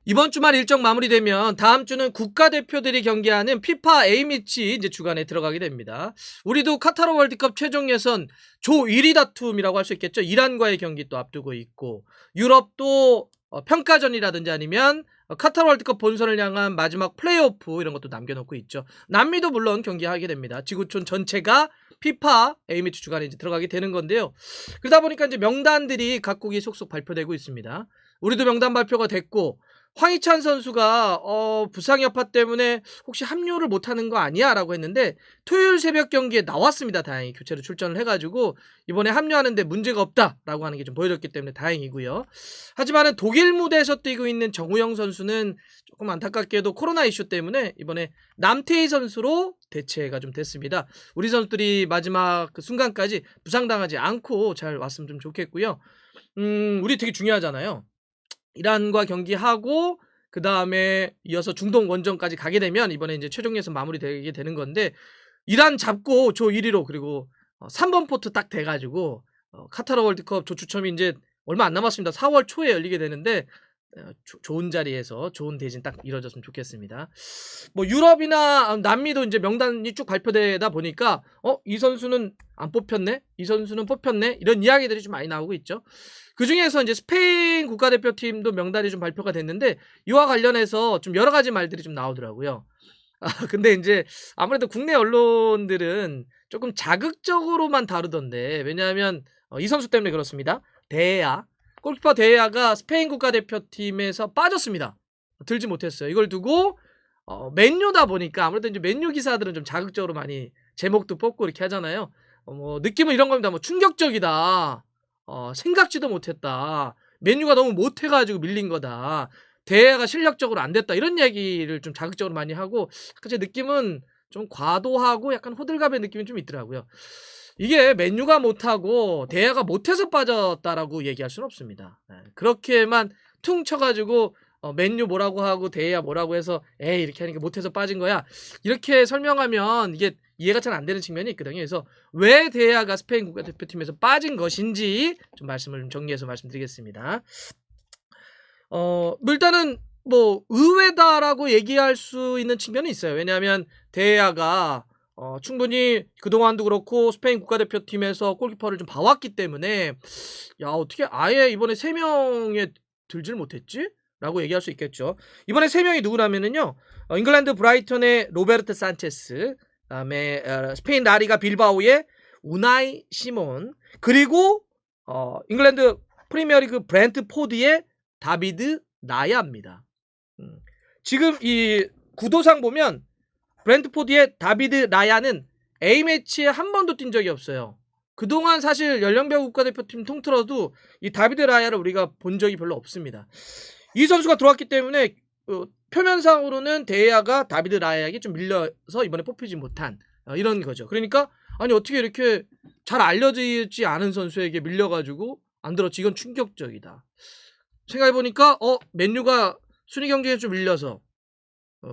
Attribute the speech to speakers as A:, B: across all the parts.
A: 이번 주말 일정 마무리되면 다음 주는 국가대표들이 경기하는 피파 A매치 이제 주간에 들어가게 됩니다. 우리도 카타르 월드컵 최종 예선 조 1위 다툼이라고 할 수 있겠죠. 이란과의 경기 또 앞두고 있고, 유럽도 평가전이라든지 아니면 카타르 월드컵 본선을 향한 마지막 플레이오프 이런 것도 남겨놓고 있죠. 남미도 물론 경기하게 됩니다. 지구촌 전체가 피파 A매치 주간에 이제 들어가게 되는 건데요. 그러다 보니까 이제 명단들이 각국이 속속 발표되고 있습니다. 우리도 명단 발표가 됐고, 황희찬 선수가 부상 여파 때문에 혹시 합류를 못하는 거 아니야? 라고 했는데 토요일 새벽 경기에 나왔습니다. 다행히 교체로 출전을 해가지고 이번에 합류하는데 문제가 없다라고 하는 게 좀 보여줬기 때문에 다행이고요. 하지만 독일 무대에서 뛰고 있는 정우영 선수는 조금 안타깝게도 코로나 이슈 때문에 이번에 남태희 선수로 대체가 좀 됐습니다. 우리 선수들이 마지막 그 순간까지 부상당하지 않고 잘 왔으면 좀 좋겠고요. 우리 되게 중요하잖아요. 이란과 경기하고 그 다음에 이어서 중동 원정까지 가게 되면 이번에 이제 최종 예선 마무리되게 되는 건데, 이란 잡고 조 1위로 그리고 3번 포트 딱 돼가지고 카타르 월드컵 조 추첨이 이제 얼마 안 남았습니다. 4월 초에 열리게 되는데 좋은 자리에서 좋은 대진 딱 이뤄졌으면 좋겠습니다. 뭐 유럽이나 남미도 이제 명단이 쭉 발표되다 보니까 이 선수는 안 뽑혔네, 이 선수는 뽑혔네, 이런 이야기들이 좀 많이 나오고 있죠. 그 중에서 이제 스페인 국가대표팀도 명단이 좀 발표가 됐는데 이와 관련해서 좀 여러 가지 말들이 좀 나오더라고요. 근데 이제 아무래도 국내 언론들은 조금 자극적으로만 다루던데, 왜냐하면 이 선수 때문에 그렇습니다. 데야, 골키퍼 데야가 스페인 국가대표팀에서 빠졌습니다. 들지 못했어요. 이걸 두고 맨유다 보니까 아무래도 이제 맨유 기사들은 좀 자극적으로 많이 제목도 뽑고 이렇게 하잖아요. 뭐 느낌은 이런 겁니다. 뭐 충격적이다, 생각지도 못했다, 맨유가 너무 못해가지고 밀린 거다, 대회가 실력적으로 안 됐다, 이런 얘기를 좀 자극적으로 많이 하고, 약간 제 느낌은 좀 과도하고 약간 호들갑의 느낌이 좀 있더라고요. 이게 맨유가 못하고 대회가 못해서 빠졌다라고 얘기할 수는 없습니다. 그렇게만 퉁 쳐가지고 맨유 뭐라고 하고 대회야 뭐라고 해서 에이 이렇게 하니까 못해서 빠진 거야, 이렇게 설명하면 이게 이해가 잘 안 되는 측면이 있거든요. 그래서 왜 데야가 스페인 국가대표팀에서 빠진 것인지 좀 말씀을 좀 정리해서 말씀드리겠습니다. 일단은 뭐 의외다라고 얘기할 수 있는 측면이 있어요. 왜냐하면 데야가 충분히 그동안도 그렇고 스페인 국가대표팀에서 골키퍼를 좀 봐왔기 때문에 야 어떻게 아예 이번에 3명에 들질 못했지? 라고 얘기할 수 있겠죠. 이번에 3명이 누구라면은요, 잉글랜드 브라이턴의 로베르트 산체스, 그다음에 스페인 라리가 빌바오의 우나이 시몬, 그리고 잉글랜드 프리미어리그 브렌트포드의 다비드 라야입니다. 지금 이 구도상 보면 브렌트포드의 다비드 라야는 A매치에 한 번도 뛴 적이 없어요. 그동안 사실 연령별 국가대표팀 통틀어도 이 다비드 라야를 우리가 본 적이 별로 없습니다. 이 선수가 들어왔기 때문에 표면상으로는 데야가 다비드 라야에게 좀 밀려서 이번에 뽑히지 못한 이런 거죠. 그러니까 아니 어떻게 이렇게 잘 알려지지 않은 선수에게 밀려가지고 안 들었지, 이건 충격적이다. 생각해보니까 맨유가 순위 경쟁에 좀 밀려서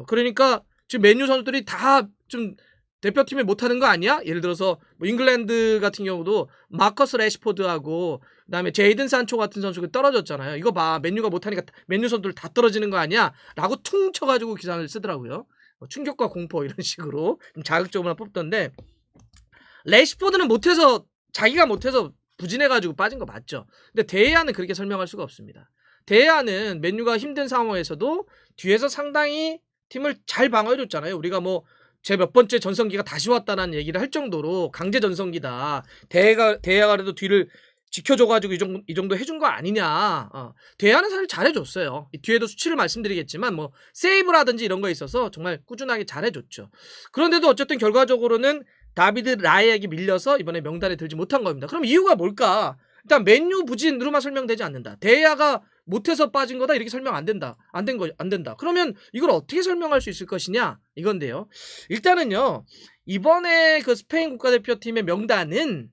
A: 그러니까 지금 맨유 선수들이 다 좀 대표팀에 못하는 거 아니야? 예를 들어서 뭐 잉글랜드 같은 경우도 마커스 레시포드하고 그다음에 제이든 산초 같은 선수가 떨어졌잖아요. 이거 봐, 맨유가 못하니까 맨유 선수들 다 떨어지는 거 아니야? 라고 퉁 쳐가지고 기사를 쓰더라고요. 충격과 공포 이런 식으로 좀 자극적으로 뽑던데, 레시포드는 못해서, 자기가 못해서 부진해가지고 빠진 거 맞죠? 근데 데야는 그렇게 설명할 수가 없습니다. 데야는 맨유가 힘든 상황에서도 뒤에서 상당히 팀을 잘 방어해줬잖아요. 우리가 뭐 제 몇 번째 전성기가 다시 왔다는 얘기를 할 정도로 강제 전성기다, 데야가 그래도 뒤를 지켜줘가지고 이 정도 해준 거 아니냐. 데야는 사실 잘해줬어요. 뒤에도 수치를 말씀드리겠지만 뭐 세이브라든지 이런 거에 있어서 정말 꾸준하게 잘해줬죠. 그런데도 어쨌든 결과적으로는 다비드 라야에게 밀려서 이번에 명단에 들지 못한 겁니다. 그럼 이유가 뭘까? 일단 맨유 부진으로만 설명되지 않는다. 데야가 못해서 빠진 거다 이렇게 설명 안 된다. 안 된다. 그러면 이걸 어떻게 설명할 수 있을 것이냐 이건데요. 일단은요, 이번에 그 스페인 국가대표팀의 명단은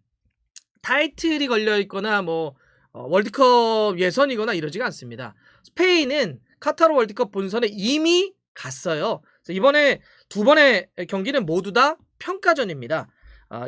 A: 타이틀이 걸려있거나 뭐 월드컵 예선이거나 이러지가 않습니다. 스페인은 카타르 월드컵 본선에 이미 갔어요. 그래서 이번에 두 번의 경기는 모두 다 평가전입니다.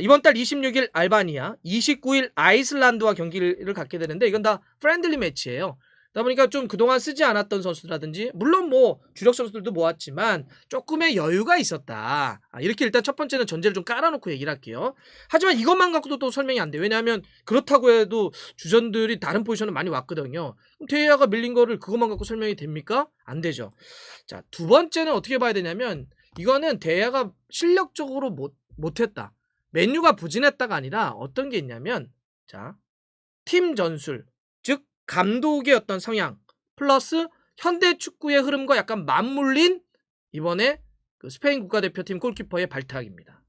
A: 이번 달 26일 알바니아, 29일 아이슬란드와 경기를 갖게 되는데 이건 다 프렌들리 매치예요. 그러다 보니까 좀 그동안 쓰지 않았던 선수라든지 물론 뭐 주력 선수들도 모았지만 조금의 여유가 있었다. 이렇게 일단 첫 번째는 전제를 좀 깔아놓고 얘기를 할게요. 하지만 이것만 갖고도 또 설명이 안 돼. 왜냐하면 그렇다고 해도 주전들이 다른 포지션은 많이 왔거든요. 그럼 데이아가 밀린 거를 그것만 갖고 설명이 됩니까? 안 되죠. 자, 두 번째는 어떻게 봐야 되냐면 이거는 데이아가 실력적으로 못했다. 맨유가 부진했다가 아니라 어떤 게 있냐면 자, 팀 전술 즉 감독의 어떤 성향 플러스 현대 축구의 흐름과 약간 맞물린 이번에 그 스페인 국가대표팀 골키퍼의 발탁입니다.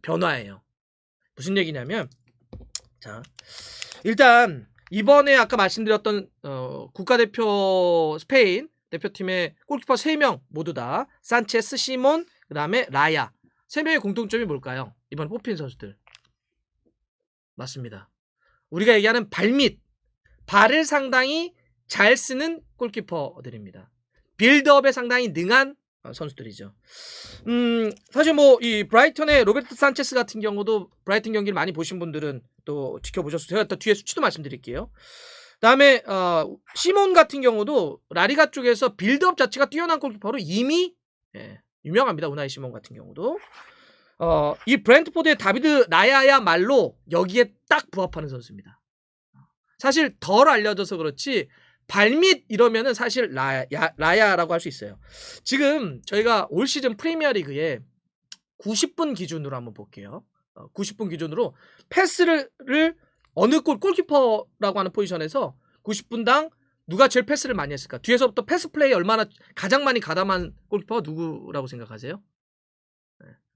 A: 변화예요. 무슨 얘기냐면 자 일단 이번에 아까 말씀드렸던 국가대표 스페인 대표팀의 골키퍼 3명 모두 다 산체스, 시몬, 그 다음에 라야 3명의 공통점이 뭘까요? 이번에 뽑힌 선수들 맞습니다. 우리가 얘기하는 발을 상당히 잘 쓰는 골키퍼들입니다. 빌드업에 상당히 능한 선수들이죠. 사실 뭐 이 브라이턴의 로베르토 산체스 같은 경우도 브라이튼 경기를 많이 보신 분들은 또 지켜보셨을 제가 또 뒤에 수치도 말씀드릴게요. 그다음에 시몬 같은 경우도 라리가 쪽에서 빌드업 자체가 뛰어난 골키퍼로 이미 유명합니다. 우나이 시몬 같은 경우도 이 브랜트포드의 다비드 라야야말로 여기에 딱 부합하는 선수입니다. 사실 덜 알려져서 그렇지 발밑 이러면은 사실 라야라고 할 수 있어요. 지금 저희가 올 시즌 프리미어리그에 90분 기준으로 한번 볼게요. 90분 기준으로 패스를 어느 골키퍼라고 하는 포지션에서 90분당 누가 제일 패스를 많이 했을까? 뒤에서부터 패스 플레이 얼마나 가장 많이 가담한 골키퍼가 누구라고 생각하세요?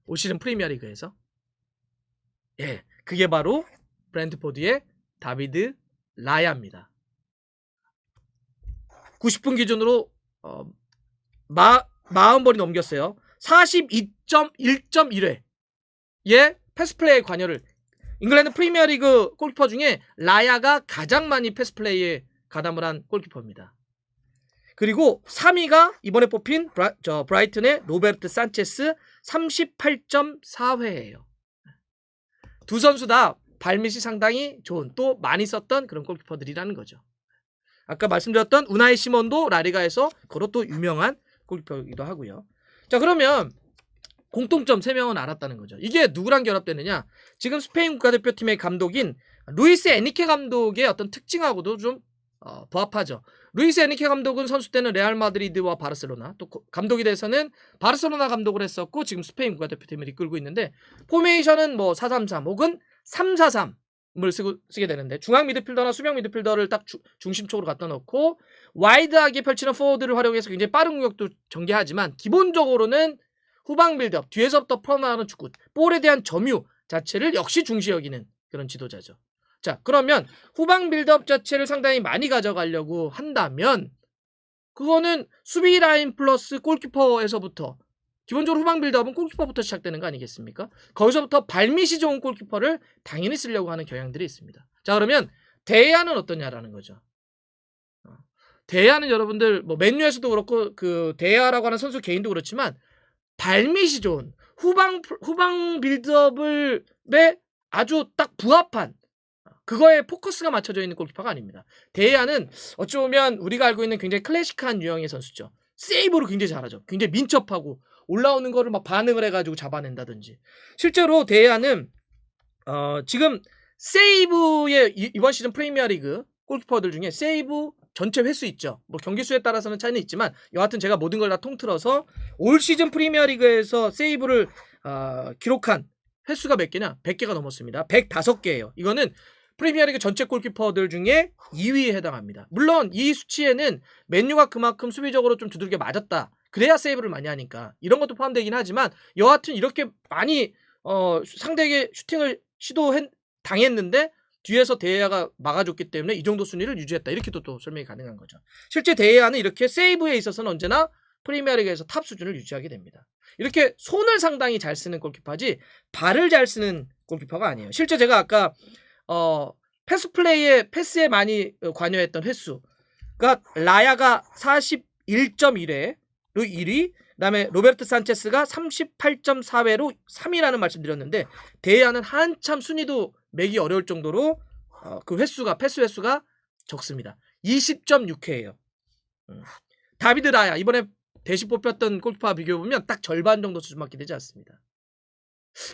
A: 올 시즌 프리미어리그에서 그게 바로 브랜트포드의 다비드 라야입니다. 90분 기준으로 40번이 넘겼어요. 42.1.1회의 패스플레이에 관여를 잉글랜드 프리미어리그 골키퍼 중에 라야가 가장 많이 패스플레이에 가담을 한 골키퍼입니다. 그리고 3위가 이번에 뽑힌 브라이튼의 로베르트 산체스 38.4회예요. 두 선수 다 발밑이 상당히 좋은 또 많이 썼던 그런 골키퍼들이라는 거죠. 아까 말씀드렸던 우나이 시몬도 라리가에서 그것도 유명한 골키퍼이기도 하고요. 자 그러면 공통점 3명은 알았다는 거죠. 이게 누구랑 결합되느냐? 지금 스페인 국가대표팀의 감독인 루이스 에니케 감독의 어떤 특징하고도 좀 부합하죠. 루이스 에니케 감독은 선수 때는 레알 마드리드와 바르셀로나 또 감독이 돼서는 바르셀로나 감독을 했었고 지금 스페인 국가대표팀을 이끌고 있는데 포메이션은 뭐 4-3-3 혹은 3-4-3을 쓰게 되는데 중앙 미드필더나 수비형 미드필더를 딱 중심쪽으로 갖다 놓고 와이드하게 펼치는 포워드를 활용해서 굉장히 빠른 공격도 전개하지만 기본적으로는 후방 빌드업, 뒤에서부터 풀어나가는 축구, 볼에 대한 점유 자체를 역시 중시 여기는 그런 지도자죠. 자, 그러면 후방 빌드업 자체를 상당히 많이 가져가려고 한다면 그거는 수비 라인 플러스 골키퍼에서부터 기본적으로 후방 빌드업은 골키퍼부터 시작되는 거 아니겠습니까? 거기서부터 발밑이 좋은 골키퍼를 당연히 쓰려고 하는 경향들이 있습니다. 자, 그러면 데야는 어떠냐라는 거죠. 데야는 여러분들 뭐 맨유에서도 그렇고 그 데야라고 하는 선수 개인도 그렇지만 발밑이 좋은 후방 빌드업을 아주 딱 부합한 그거에 포커스가 맞춰져 있는 골키퍼가 아닙니다. 데야는 어찌 보면 우리가 알고 있는 굉장히 클래식한 유형의 선수죠. 세이브를 굉장히 잘하죠. 굉장히 민첩하고 올라오는 거를 막 반응을 해가지고 잡아낸다든지. 실제로 데야는 지금 세이브의 이번 시즌 프리미어리그 골키퍼들 중에 세이브 전체 횟수 있죠. 뭐 경기 수에 따라서는 차이는 있지만 여하튼 제가 모든 걸 다 통틀어서 올 시즌 프리미어리그에서 세이브를 기록한 횟수가 몇 개냐? 100개가 넘었습니다. 105개예요. 이거는 프리미어리그 전체 골키퍼들 중에 2위에 해당합니다. 물론 이 수치에는 맨유가 그만큼 수비적으로 좀 두들겨 맞았다. 그래야 세이브를 많이 하니까 이런 것도 포함되긴 하지만 여하튼 이렇게 많이 상대에게 슈팅을 당했는데 뒤에서 데야가 막아줬기 때문에 이 정도 순위를 유지했다. 이렇게도 또 설명이 가능한 거죠. 실제 데야는 이렇게 세이브에 있어서는 언제나 프리미어리그에서 탑 수준을 유지하게 됩니다. 이렇게 손을 상당히 잘 쓰는 골키퍼지 발을 잘 쓰는 골키퍼가 아니에요. 실제 제가 아까 패스에 많이 관여했던 횟수가 라야가 41.1회로 1위, 그다음에 로베르트 산체스가 38.4회로 3위라는 말씀드렸는데 데야는 한참 순위도 매기 어려울 정도로 그 패스 횟수가 적습니다. 20.6회예요. 다비드 라야 이번에 대시 뽑혔던 골키퍼와 비교해보면 딱 절반 정도 수준밖에 되지 않습니다.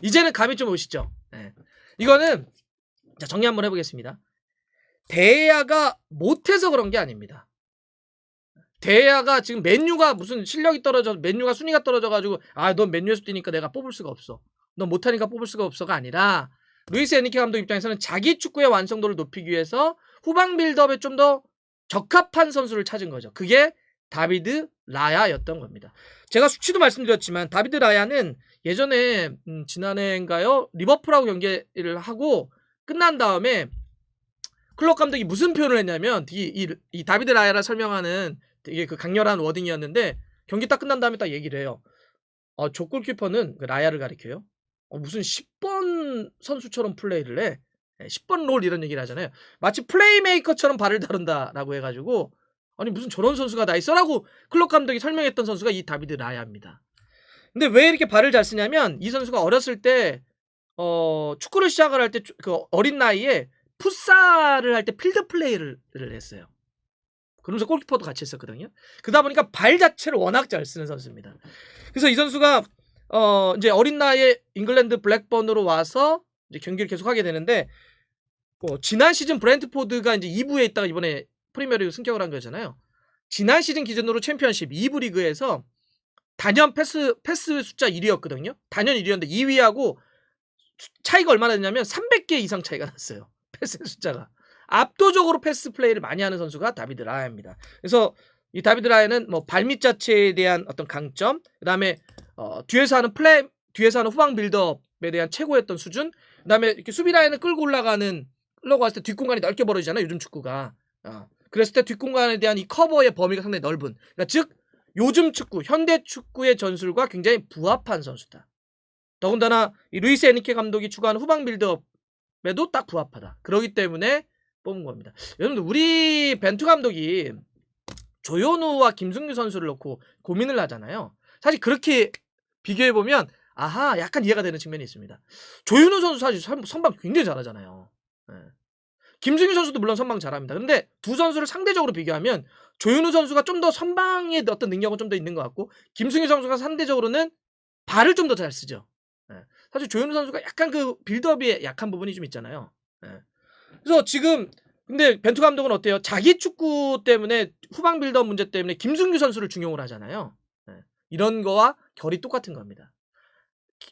A: 이제는 감이 좀 오시죠? 네. 이거는 자 정리 한번 해보겠습니다. 데야가 못해서 그런 게 아닙니다. 데야가 지금 맨유가 무슨 실력이 떨어져 맨유가 순위가 떨어져가지고 넌 맨유에서 뛰니까 내가 뽑을 수가 없어. 넌 못하니까 뽑을 수가 없어가 아니라 루이스 에니케 감독 입장에서는 자기 축구의 완성도를 높이기 위해서 후방 빌드업에 좀 더 적합한 선수를 찾은 거죠. 그게 다비드 라야였던 겁니다. 제가 수치도 말씀드렸지만 다비드 라야는 예전에 지난해인가요? 리버풀하고 경기를 하고 끝난 다음에 클럽 감독이 무슨 표현을 했냐면 이 다비드 라야를 설명하는 되게 그 강렬한 워딩이었는데 경기 딱 끝난 다음에 딱 얘기를 해요. 조 골키퍼는 그 라야를 가리켜요. 무슨 10번 선수처럼 플레이를 해. 10번 롤 이런 얘기를 하잖아요. 마치 플레이메이커처럼 발을 다룬다라고 해가지고 아니 무슨 저런 선수가 다 있어라고 클럽 감독이 설명했던 선수가 이 다비드 라야입니다. 근데 왜 이렇게 발을 잘 쓰냐면 이 선수가 어렸을 때 축구를 시작을 할 때 그 어린 나이에 풋살을 할 때 필드 플레이를 했어요. 그러면서 골키퍼도 같이 했었거든요. 그러다 보니까 발 자체를 워낙 잘 쓰는 선수입니다. 그래서 이 선수가 이제 어린 나이에 잉글랜드 블랙번으로 와서 이제 경기를 계속하게 되는데 지난 시즌 브렌트포드가 이제 2부에 있다가 이번에 프리미어리그 승격을 한 거잖아요. 지난 시즌 기준으로 챔피언십 2부 리그에서 단연 패스 숫자 1위였거든요. 단연 1위였는데 2위하고 차이가 얼마나 됐냐면 300개 이상 차이가 났어요. 패스 숫자가. 압도적으로 패스 플레이를 많이 하는 선수가 다비드 라야입니다. 그래서 이 다비드 라야는 뭐 발밑 자체에 대한 어떤 강점, 그다음에 뒤에서 하는 후방 빌드업에 대한 최고였던 수준, 그다음에 이렇게 수비 라인을 끌고 올라갔을 때 뒷공간이 넓게 벌어지잖아요. 요즘 축구가. 그랬을 때 뒷공간에 대한 이 커버의 범위가 상당히 넓은. 그러니까 즉 요즘 축구, 현대 축구의 전술과 굉장히 부합한 선수다. 더군다나 이 루이스 에니케 감독이 추구하는 후방 빌드업에도 딱 부합하다. 그렇기 때문에 뽑은 겁니다. 여러분들 우리 벤투 감독이 조현우와 김승규 선수를 놓고 고민을 하잖아요. 사실 그렇게 비교해보면 약간 이해가 되는 측면이 있습니다. 조현우 선수 사실 선방 굉장히 잘하잖아요. 김승규 선수도 물론 선방 잘합니다. 근데 두 선수를 상대적으로 비교하면 조현우 선수가 좀 더 선방의 어떤 능력은 좀 더 있는 것 같고 김승규 선수가 상대적으로는 발을 좀 더 잘 쓰죠. 사실 조현우 선수가 약간 그 빌드업이 약한 부분이 좀 있잖아요. 그래서 지금 근데 벤투 감독은 어때요? 자기 축구 때문에 후방 빌드업 문제 때문에 김승규 선수를 중용을 하잖아요. 이런 거와 결이 똑같은 겁니다.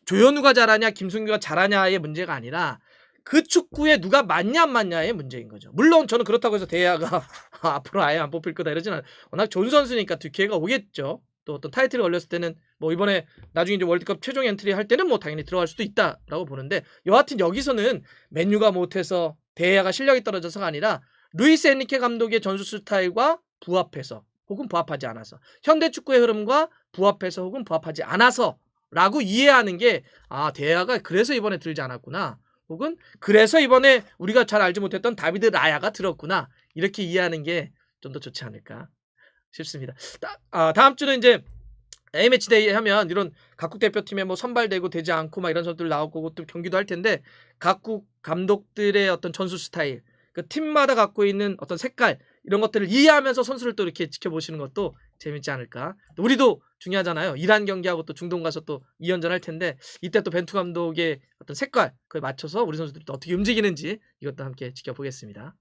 A: 조현우가 잘하냐 김승규가 잘하냐의 문제가 아니라 그 축구에 누가 맞냐 안 맞냐의 문제인 거죠. 물론 저는 그렇다고 해서 데야가 앞으로 아예 안 뽑힐 거다 이러지는 않아요. 워낙 좋은 선수니까 기회가 오겠죠. 또 어떤 타이틀이 걸렸을 때는 뭐 이번에 나중에 이제 월드컵 최종 엔트리 할 때는 뭐 당연히 들어갈 수도 있다라고 보는데 여하튼 여기서는 맨유가 못해서 데야가 실력이 떨어져서가 아니라 루이스 엔리케 감독의 전술 스타일과 부합해서 혹은 부합하지 않아서 현대 축구의 흐름과 부합해서 혹은 부합하지 않아서 라고 이해하는 게 데야가 그래서 이번에 들지 않았구나 혹은 그래서 이번에 우리가 잘 알지 못했던 다비드 라야가 들었구나 이렇게 이해하는 게 좀 더 좋지 않을까 싶습니다. 다음 주는 이제 A매치데이 하면 이런 각국 대표팀에 뭐 선발되고 되지 않고 막 이런 선수들 나올 거고 또 경기도 할 텐데 각국 감독들의 어떤 전술 스타일, 그 팀마다 갖고 있는 어떤 색깔 이런 것들을 이해하면서 선수를 또 이렇게 지켜보시는 것도 재밌지 않을까. 또 우리도 중요하잖아요. 이란 경기하고 또 중동 가서 또 2연전 할 텐데 이때 또 벤투 감독의 어떤 색깔 그에 맞춰서 우리 선수들이 또 어떻게 움직이는지 이것도 함께 지켜보겠습니다.